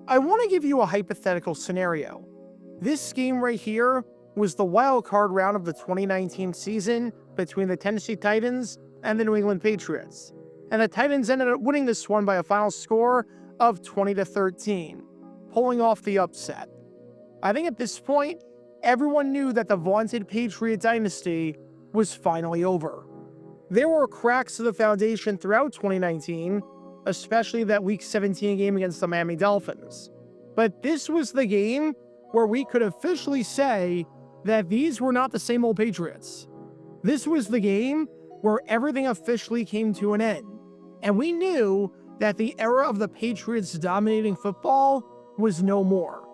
I want to give you a hypothetical scenario. This game right here was the wild card round of the 2019 season between the Tennessee Titans and the New England Patriots. And the Titans ended up winning this one by a final score of 20-13, pulling off the upset. I think at this point, everyone knew that the vaunted Patriot dynasty was finally over. There were cracks to the foundation throughout 2019, especially that Week 17 game against the Miami Dolphins. But this was the game where we could officially say that these were not the same old Patriots. This was the game where everything officially came to an end, and we knew that the era of the Patriots dominating football was no more.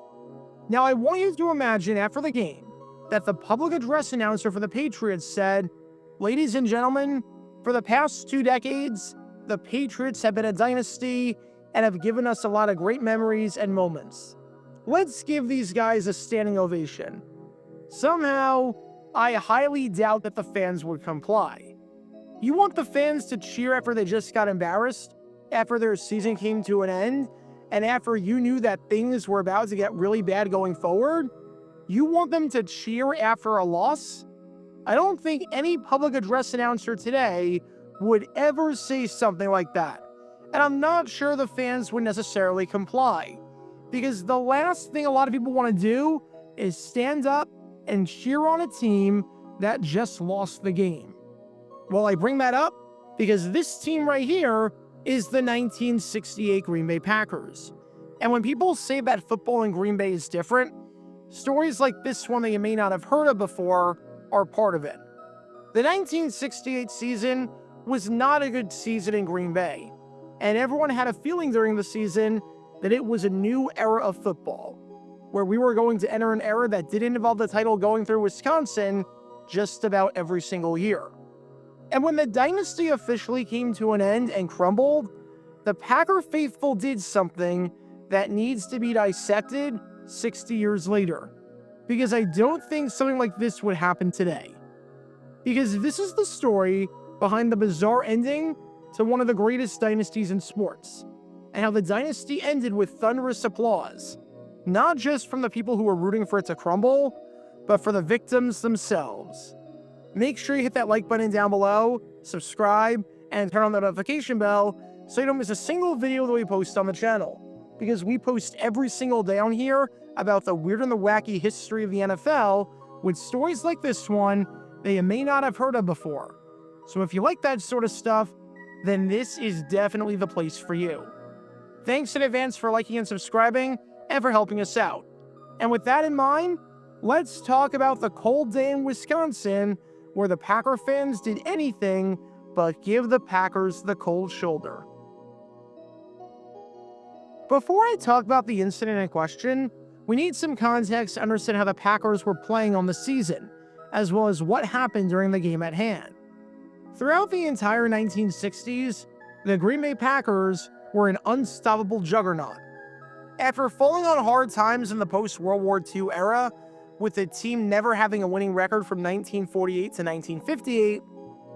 Now, I want you to imagine after the game that the public address announcer for the Patriots said, "Ladies and gentlemen, for the past 2 decades, the Patriots have been a dynasty and have given us a lot of great memories and moments. Let's give these guys a standing ovation." Somehow, I highly doubt that the fans would comply. You want the fans to cheer after they just got embarrassed, after their season came to an end, and after you knew that things were about to get really bad going forward? You want them to cheer after a loss? I don't think any public address announcer today would ever say something like that. And I'm not sure the fans would necessarily comply, because the last thing a lot of people want to do is stand up and cheer on a team that just lost the game. Well, I bring that up because this team right here is the 1968 Green Bay Packers. And when people say that football in Green Bay is different, stories like this one that you may not have heard of before are part of it. The 1968 season was not a good season in Green Bay, and everyone had a feeling during the season that it was a new era of football, where we were going to enter an era that didn't involve the title going through Wisconsin just about every single year. And when the dynasty officially came to an end and crumbled, the Packer faithful did something that needs to be dissected 60 years later, because I don't think something like this would happen today. Because this is the story behind the bizarre ending to one of the greatest dynasties in sports, and how the dynasty ended with thunderous applause, not just from the people who were rooting for it to crumble, but for the victims themselves. Make sure you hit that like button down below, subscribe, and turn on the notification bell so you don't miss a single video that we post on the channel, because we post every single day on here about the weird and the wacky history of the NFL with stories like this one that you may not have heard of before. So if you like that sort of stuff, then this is definitely the place for you. Thanks in advance for liking and subscribing and for helping us out. And with that in mind, let's talk about the cold day in Wisconsin where the Packer fans did anything but give the Packers the cold shoulder. Before I talk about the incident in question, we need some context to understand how the Packers were playing on the season, as well as what happened during the game at hand. Throughout the entire 1960s, the Green Bay Packers were an unstoppable juggernaut. After falling on hard times in the post-World War II era, with the team never having a winning record from 1948 to 1958,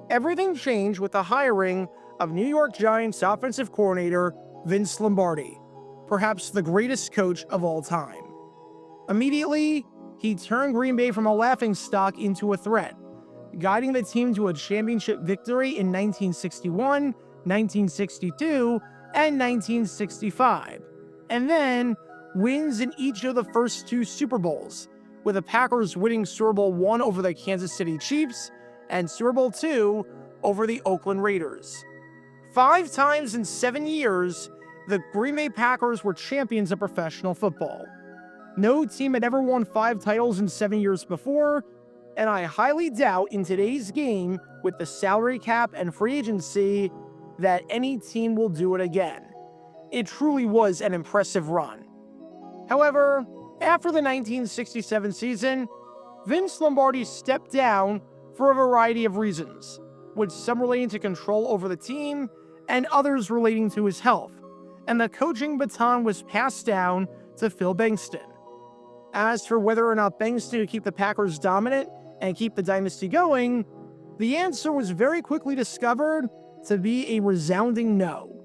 everything changed with the hiring of New York Giants offensive coordinator Vince Lombardi, perhaps the greatest coach of all time. Immediately, he turned Green Bay from a laughingstock into a threat, guiding the team to a championship victory in 1961, 1962, and 1965, and then wins in each of the first 2 Super Bowls, with the Packers winning Super Bowl I over the Kansas City Chiefs and Super Bowl II over the Oakland Raiders. 5 times in 7 years, the Green Bay Packers were champions of professional football. No team had ever won 5 titles in 7 years before, and I highly doubt in today's game, with the salary cap and free agency, that any team will do it again. It truly was an impressive run. However, after the 1967 season, Vince Lombardi stepped down for a variety of reasons, with some relating to control over the team and others relating to his health, and the coaching baton was passed down to Phil Bengtson. As for whether or not Bengtson could keep the Packers dominant and keep the dynasty going, the answer was very quickly discovered to be a resounding no.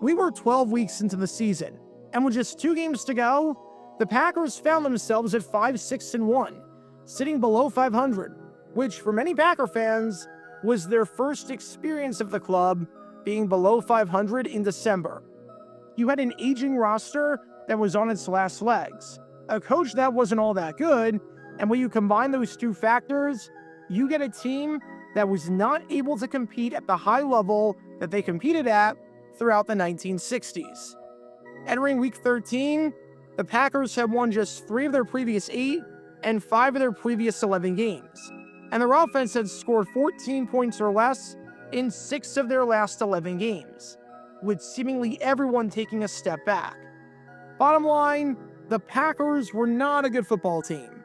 We were 12 weeks into the season, And with just 2 games to go, the Packers found themselves at 5-6-1, sitting below 500, which for many Packer fans was their first experience of the club being below 500 in December. You had an aging roster that was on its last legs, a coach that wasn't all that good, and when you combine those 2 factors, you get a team that was not able to compete at the high level that they competed at throughout the 1960s. Entering Week 13, the Packers had won just 3 of their previous 8 and 5 of their previous 11 games, and their offense had scored 14 points or less in 6 of their last 11 games, with seemingly everyone taking a step back. Bottom line, the Packers were not a good football team.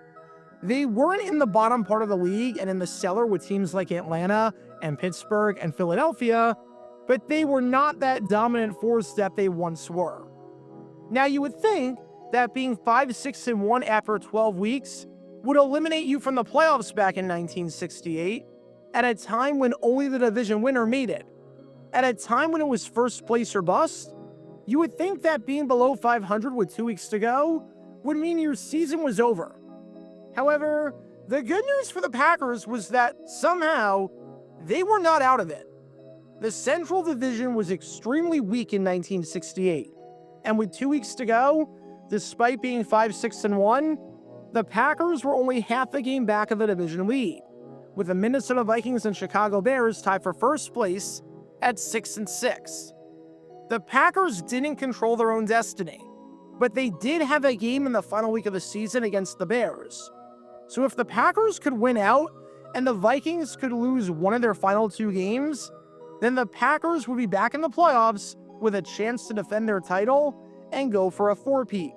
They weren't in the bottom part of the league and in the cellar with teams like Atlanta and Pittsburgh and Philadelphia, but they were not that dominant force that they once were. Now you would think that being 5-6-1 after 12 weeks would eliminate you from the playoffs back in 1968, at a time when only the division winner made it. At a time when it was first place or bust, you would think that being below 500 with 2 weeks to go would mean your season was over. However, the good news for the Packers was that somehow they were not out of it. The Central Division was extremely weak in 1968, and with 2 weeks to go, despite being 5-6-1, the Packers were only half a game back of the division lead, with the Minnesota Vikings and Chicago Bears tied for first place at 6-6. The Packers didn't control their own destiny, but they did have a game in the final week of the season against the Bears. So if the Packers could win out and the Vikings could lose one of their final 2 games, then the Packers would be back in the playoffs with a chance to defend their title and go for a 4-peat.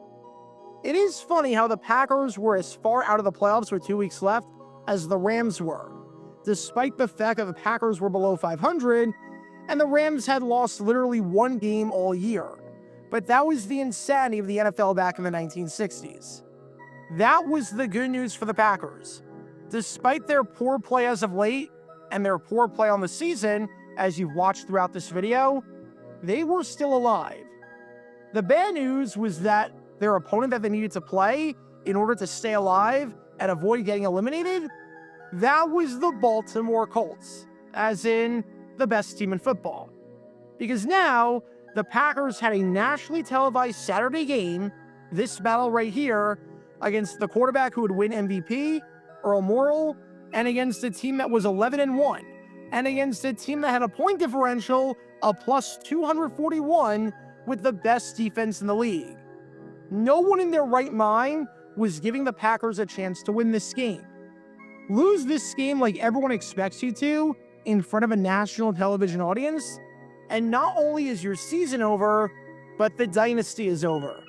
It is funny how the Packers were as far out of the playoffs with 2 weeks left as the Rams were, despite the fact that the Packers were below 500 and the Rams had lost literally 1 game all year. But that was the insanity of the NFL back in the 1960s. That was the good news for the Packers. Despite their poor play as of late and their poor play on the season, as you've watched throughout this video, they were still alive. The bad news was that their opponent that they needed to play in order to stay alive and avoid getting eliminated, that was the Baltimore Colts, as in the best team in football. Because now, the Packers had a nationally televised Saturday game, this battle right here, against the quarterback who would win MVP, Earl Morrall, and against a team that was 11-1, and against a team that had a point differential of plus 241 with the best defense in the league. No one in their right mind was giving the Packers a chance to win this game. Lose this game like everyone expects you to in front of a national television audience, and not only is your season over, but the dynasty is over.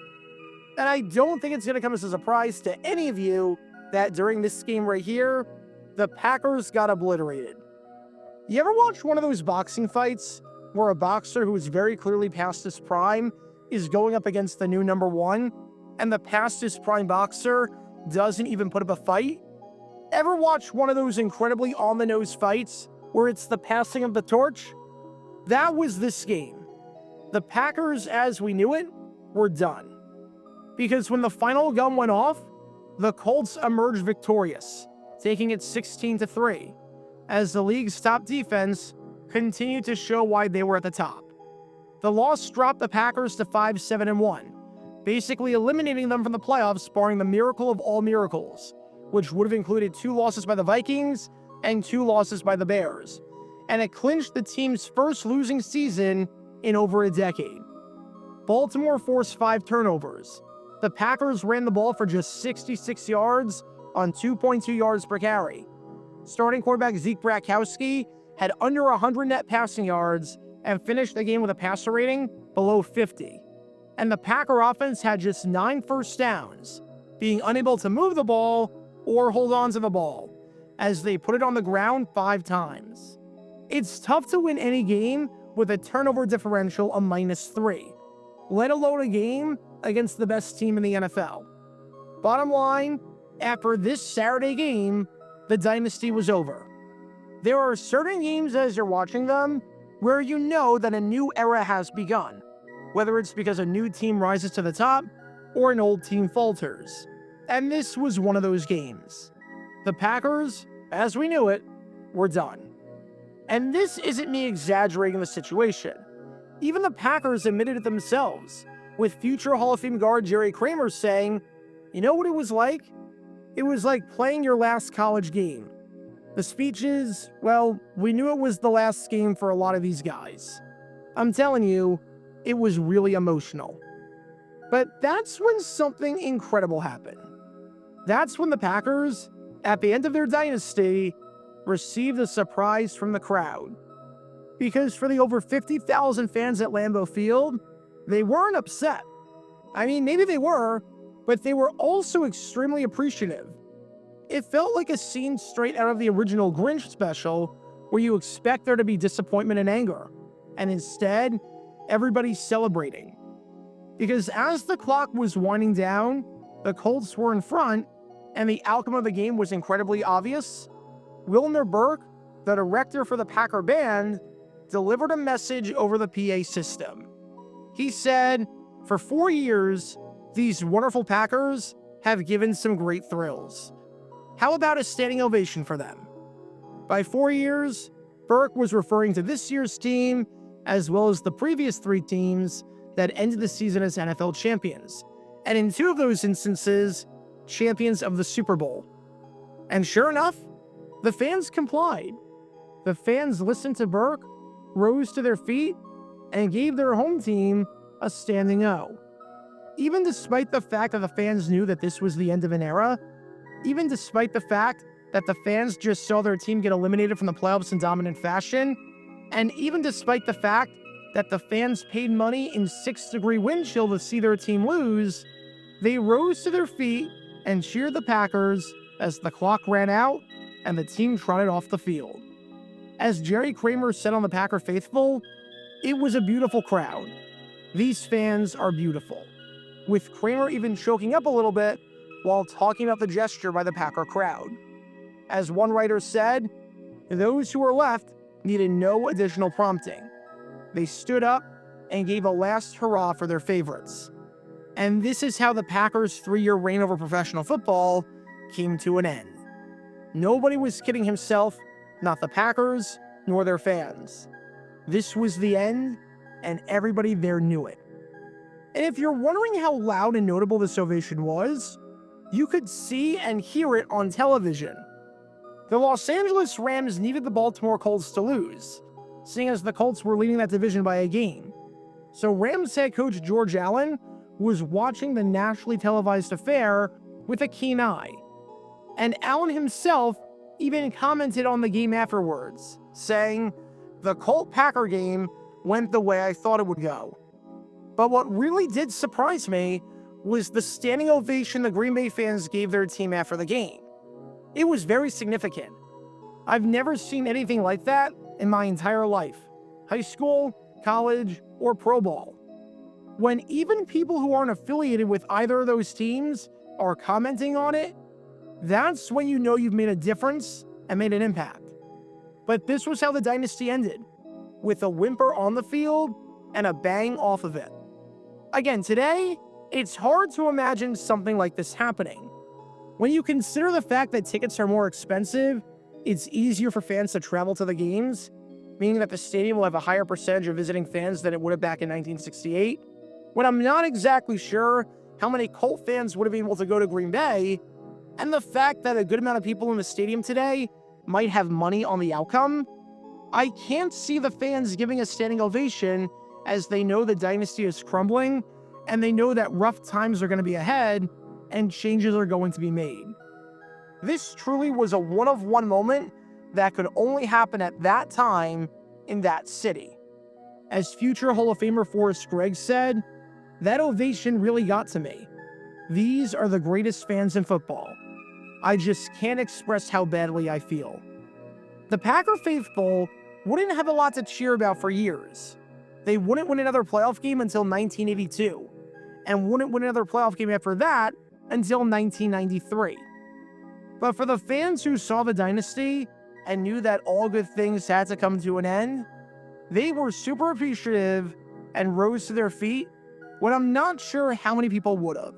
And I don't think it's going to come as a surprise to any of you that during this game right here, the Packers got obliterated. You ever watch one of those boxing fights where a boxer who is very clearly past his prime is going up against the new number 1, and the past his prime boxer doesn't even put up a fight? Ever watch one of those incredibly on-the-nose fights where it's the passing of the torch? That was this game. The Packers, as we knew it, were done. Because when the final gun went off, the Colts emerged victorious, taking it 16-3, as the league's top defense continued to show why they were at the top. The loss dropped the Packers to 5-7-1, basically eliminating them from the playoffs, barring the miracle of all miracles, which would have included 2 losses by the Vikings and 2 losses by the Bears, and it clinched the team's first losing season in over a decade. Baltimore forced 5 turnovers. The Packers ran the ball for just 66 yards on 2.2 yards per carry. Starting quarterback Zeke Brakowski had under 100 net passing yards and finished the game with a passer rating below 50. And the Packer offense had just 9 first downs, being unable to move the ball or hold on to the ball, as they put it on the ground 5 times. It's tough to win any game with a turnover differential of -3, let alone a game against the best team in the NFL. Bottom line, after this Saturday game, the dynasty was over. There are certain games as you're watching them where you know that a new era has begun. whether it's because a new team rises to the top or an old team falters. And this was one of those games. The Packers, as we knew it, were done. And this isn't me exaggerating the situation. Even the Packers admitted it themselves, with future Hall of Fame guard Jerry Kramer saying, "You know what it was like? It was like playing your last college game." The speeches, well, we knew it was the last game for a lot of these guys. I'm telling you, it was really emotional. But that's when something incredible happened. That's when the Packers, at the end of their dynasty, received a surprise from the crowd. Because for the over 50,000 fans at Lambeau Field, they weren't upset. I mean, maybe they were, but they were also extremely appreciative. It felt like a scene straight out of the original Grinch special, where you expect there to be disappointment and anger, and instead, everybody's celebrating. Because as the clock was winding down, the Colts were in front, and the outcome of the game was incredibly obvious. Wilmer Burke, the director for the Packer band, delivered a message over the PA system. He said, "For 4 years, these wonderful Packers have given some great thrills. How about a standing ovation for them?" By 4 years, Burke was referring to this year's team, as well as the previous 3 teams that ended the season as NFL champions, and in 2 of those instances, champions of the Super Bowl. And sure enough, the fans complied. The fans listened to Burke, rose to their feet, and gave their home team a standing O. Even despite the fact that the fans knew that this was the end of an era, even despite the fact that the fans just saw their team get eliminated from the playoffs in dominant fashion, and even despite the fact that the fans paid money in 6-degree wind chill to see their team lose, they rose to their feet and cheered the Packers as the clock ran out and the team trotted off the field. As Jerry Kramer said on the Packer Faithful, it was a beautiful crowd. These fans are beautiful, with Kramer even choking up a little bit while talking about the gesture by the Packer crowd. As one writer said, those who were left needed no additional prompting. They stood up and gave a last hurrah for their favorites. And this is how the Packers' 3-year reign over professional football came to an end. Nobody was kidding himself, not the Packers, nor their fans. This was the end, and everybody there knew it. And if you're wondering how loud and notable this ovation was, you could see and hear it on television. The Los Angeles Rams needed the Baltimore Colts to lose, seeing as the Colts were leading that division by a game. So Rams head coach George Allen was watching the nationally televised affair with a keen eye. And Allen himself even commented on the game afterwards, saying, "The Colt-Packer game went the way I thought it would go." But what really did surprise me was the standing ovation the Green Bay fans gave their team after the game. It was very significant. I've never seen anything like that in my entire life, high school, college, or pro ball. When even people who aren't affiliated with either of those teams are commenting on it, that's when you know you've made a difference and made an impact. But this was how the dynasty ended, with a whimper on the field and a bang off of it. Again, today, it's hard to imagine something like this happening. When you consider the fact that tickets are more expensive, it's easier for fans to travel to the games, meaning that the stadium will have a higher percentage of visiting fans than it would have back in 1968. When I'm not exactly sure how many Colt fans would have been able to go to Green Bay, and the fact that a good amount of people in the stadium today might have money on the outcome, I can't see the fans giving a standing ovation as they know the dynasty is crumbling and they know that rough times are going to be ahead and changes are going to be made. This truly was a one-of-one moment that could only happen at that time in that city. As future Hall of Famer Forrest Gregg said, "That ovation really got to me. These are the greatest fans in football. I just can't express how badly I feel." The Packer faithful wouldn't have a lot to cheer about for years. They wouldn't win another playoff game until 1982, and wouldn't win another playoff game after that until 1993. But for the fans who saw the dynasty and knew that all good things had to come to an end, they were super appreciative and rose to their feet when I'm not sure how many people would have.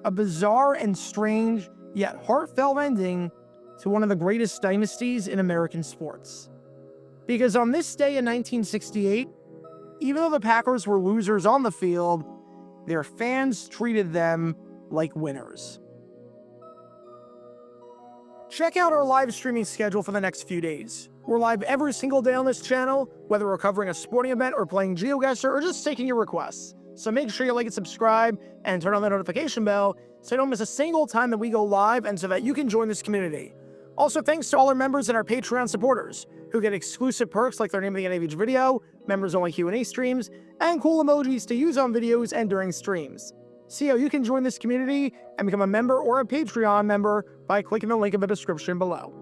A bizarre and strange, yet heartfelt ending to one of the greatest dynasties in American sports. Because on this day in 1968, even though the Packers were losers on the field, their fans treated them like winners. Check out our live streaming schedule for the next few days. We're live every single day on this channel, whether we're covering a sporting event or playing GeoGuessr or just taking your requests. So make sure you like and subscribe and turn on the notification bell so you don't miss a single time that we go live and so that you can join this community. Also, thanks to all our members and our Patreon supporters who get exclusive perks like their name at the end of each video, members-only Q&A streams, and cool emojis to use on videos and during streams. See how you can join this community and become a member or a Patreon member by clicking the link in the description below.